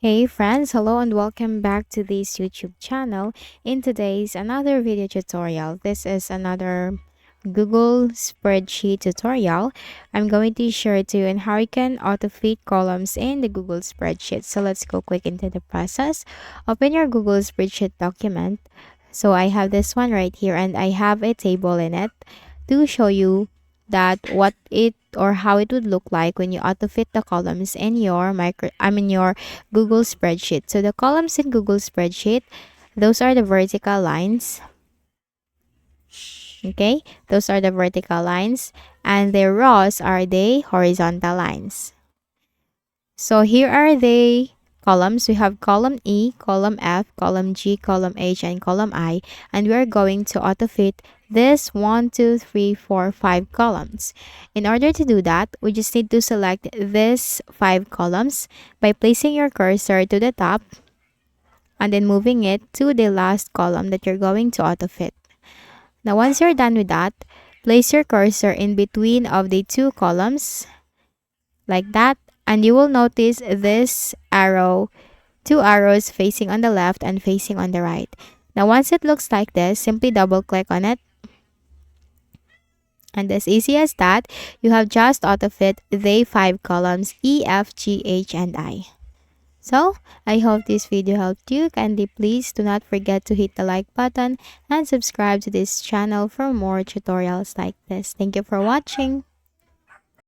Hey friends, hello and welcome back to this YouTube channel. In today's another video tutorial, this is another Google Spreadsheet tutorial. I'm going to share to you on how you can auto-fit columns in the Google Spreadsheet. So let's go quick into the process. Open your Google Spreadsheet document. So I have this one right here and I have a table in it to show you that what it or how it would look like when you auto fit the columns in your your Google spreadsheet. So the columns in Google spreadsheet, those are the vertical lines. Okay, those are the vertical lines, and the rows are the horizontal lines. So here are the columns. We have column E, column F, column G, column H, and column I. And we are going to auto-fit this 1, 2, 3, 4, 5 columns. In order to do that, we just need to select these 5 columns by placing your cursor to the top and then moving it to the last column that you're going to auto-fit. Now, once you're done with that, place your cursor in between of the two columns like that, and you will notice this arrow, two arrows facing on the left and facing on the right. Now once it looks like this, simply double click on it, and as easy as that, you have just auto fit the 5 columns E, F, G, H, and I. So, I hope this video helped you. Kindly please do not forget to hit the like button and subscribe to this channel for more tutorials like this. Thank you for watching.